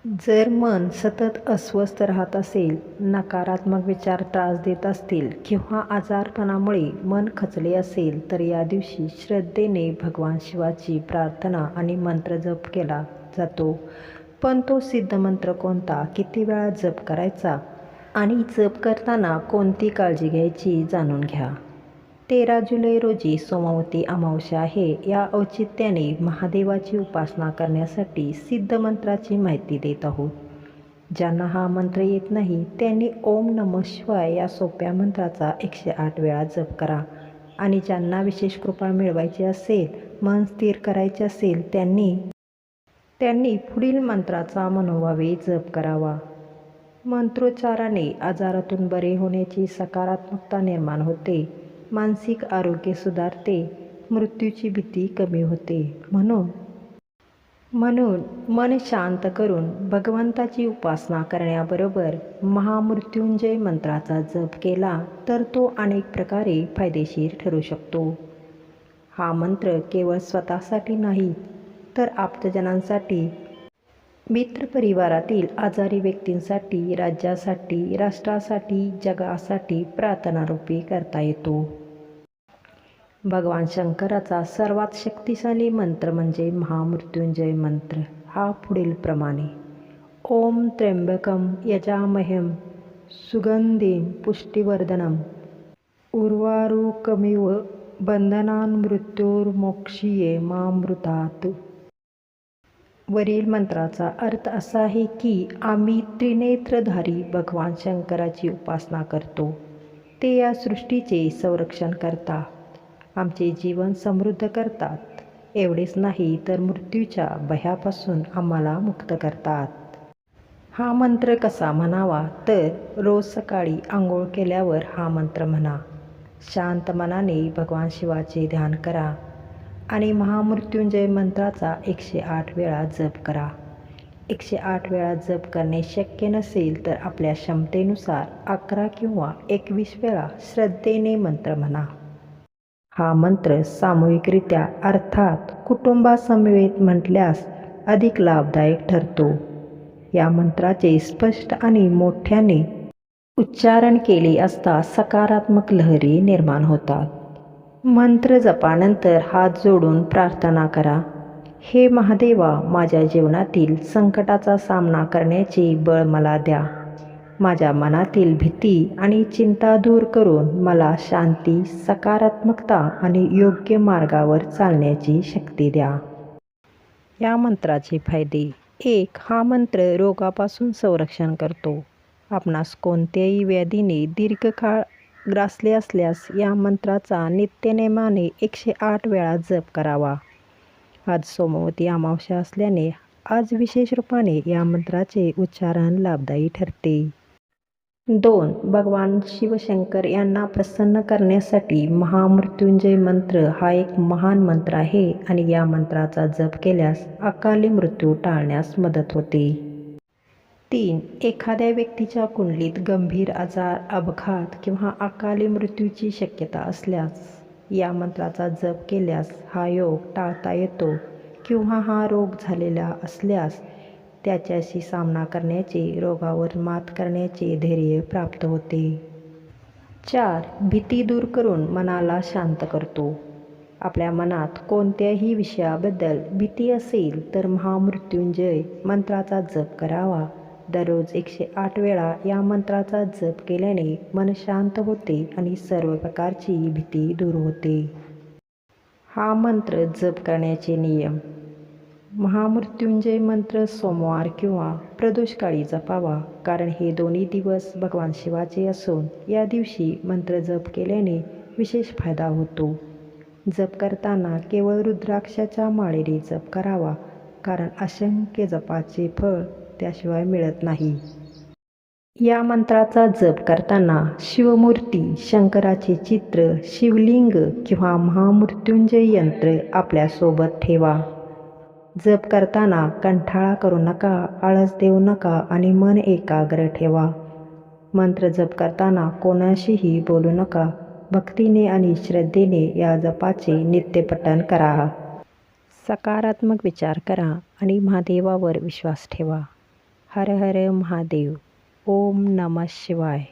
जर मन सतत अस्वस्थ राहत असेल, नकारात्मक विचार त्रास देत असतील किंवा आजारपणामुळे मन खचले असेल, तर या दिवशी श्रद्धेने भगवान शिवाची प्रार्थना आणि मंत्र जप केला जातो. पण तो सिद्ध मंत्र कोणता, किती वेळा जप करायचा आणि जप करताना कोणती काळजी घ्यायची जाणून घ्या. 13 जुलै रोजी सोमवती अमावस्या आहे. या औचित्याने महादेवाची उपासना करण्यासाठी सिद्ध मंत्राची माहिती देत आहोत. ज्यांना हा मंत्र येत नाही त्यांनी ओम नमः शिवाय या सोप्या मंत्राचा 108 वेळा जप करा. आणि ज्यांना विशेष कृपा मिळवायची असेल, मन स्थिर करायचे असेल, त्यांनी पुढील मंत्राचा मनोभावे जप करावा. मंत्रोच्चाराने आजारातून बरे होण्याची सकारात्मकता निर्माण होते, मानसिक आरोग्य सुधारते, मृत्यूची भीती कमी होते. म्हणून मन शांत करून भगवंताची उपासना करण्याबरोबर महामृत्युंजय मंत्राचा जप केला तर तो अनेक प्रकारे फायदेशीर ठरू शकतो. हा मंत्र केवळ स्वतःसाठी नाही तर आप्तजनांसाठी, मित्रपरिवारातील आजारी व्यक्तींसाठी, राज्यासाठी, राष्ट्रासाठी, जगासाठी प्रार्थनारूपी करता येतो. भगवान शंकराचा सर्वात शक्तिशाली मंत्र म्हणजे महामृत्युंजय मंत्र. हा पुढील प्रमाणे: ओम त्र्यंबकम यजामहे सुगंधिं पुष्टिवर्धनम उर्वारुकमिव बंधनान् मृत्योर्मोक्षीये मामृतात्. वरील मंत्राचा अर्थ असा आहे की आम्ही त्रिनेत्रधारी भगवान शंकराची उपासना करतो. ते या सृष्टीचे संरक्षण करतात, आमचे जीवन समृद्ध करतात. एवढेच नाही तर मृत्यूच्या भयापासून आम्हाला मुक्त करतात. हा मंत्र कसा म्हणावा तर रोज सकाळी आंघोळ केल्यावर हा मंत्र म्हणा. शांत मनाने भगवान शिवाचे ध्यान करा आणि महामृत्युंजय मंत्राचा 108 वेळा जप करा. 108 वेळा जप करणे शक्य नसेल तर आपल्या क्षमतेनुसार 11 किंवा 21 वेळा श्रद्धेने मंत्र म्हणा. हा मंत्र सामूहिकरित्या अर्थात कुटुंबासमवेत म्हटल्यास अधिक लाभदायक ठरतो. या मंत्राचे स्पष्ट आणि मोठ्याने उच्चारण केले असता सकारात्मक लहरी निर्माण होतात. मंत्र जपानंतर हात जोडून प्रार्थना करा. हे महादेवा, माझ्या जीवनातील संकटाचा सामना करण्याचे बळ मला द्या. माझ्या मनातील भीती आणि चिंता दूर करून मला शांती, सकारात्मकता आणि योग्य मार्गावर चालण्याची शक्ती द्या. या मंत्राचे फायदे: 1. हा मंत्र रोगापासून संरक्षण करतो. आपणास कोणत्याही व्याधीने दीर्घकाळ ग्रासले असल्यास या मंत्राचा नित्यनेमाने 108 वेळा जप करावा. आज सोमवती अमावस्या असल्याने आज विशेष रूपाने या मंत्राचे उच्चारण लाभदायी ठरते. 2. भगवान शिवशंकर यांना प्रसन्न करण्यासाठी महामृत्युंजय मंत्र हा एक महान मंत्र आहे आणि या मंत्राचा जप केल्यास अकाली मृत्यू टाळण्यास मदत होते. 3. एखाद्या व्यक्तीच्या कुंडलीत गंभीर आजार, अपघात किंवा अकाली मृत्यूची शक्यता असल्यास या मंत्राचा जप केल्यास हा योग टाळता येतो किंवा हा रोग झालेला असल्यास त्याच्याशी सामना करण्याचे, रोगावर मात करण्याचे धैर्य प्राप्त होते. 4. भीती दूर करून मनाला शांत करतो. आपल्या मनात कोणत्याही विषयाबद्दल भीती असेल तर महामृत्युंजय मंत्राचा जप करावा. दररोज 108 वेळा या मंत्राचा जप केल्याने मन शांत होते आणि सर्व प्रकारची भीती दूर होते. हा मंत्र जप करण्याचे नियम: महामृत्युंजय मंत्र सोमवार किंवा प्रदोषकाळी जपावा, कारण हे दोन्ही दिवस भगवान शिवाचे असून या दिवशी मंत्र जप केल्याने विशेष फायदा होतो. जप करताना केवळ रुद्राक्षाच्या माळेने जप करावा, कारण असंख्य जपाचे फळ त्याशिवाय मिळत नाही. या मंत्राचा जप करताना शिवमूर्ती, शंकराचे चित्र, शिवलिंग किंवा महामृत्युंजय यंत्र आपल्यासोबत ठेवा. जप करताना कंटाळा करू नका, आळस देऊ नका आणि मन एकाग्र ठेवा. मंत्र जप करताना कोणाशीही बोलू नका. भक्तीने आणि श्रद्धेने या जपाचे नित्यपठण करा. सकारात्मक विचार करा आणि महादेवावर विश्वास ठेवा. हर हर महादेव. ओम नमः शिवाय.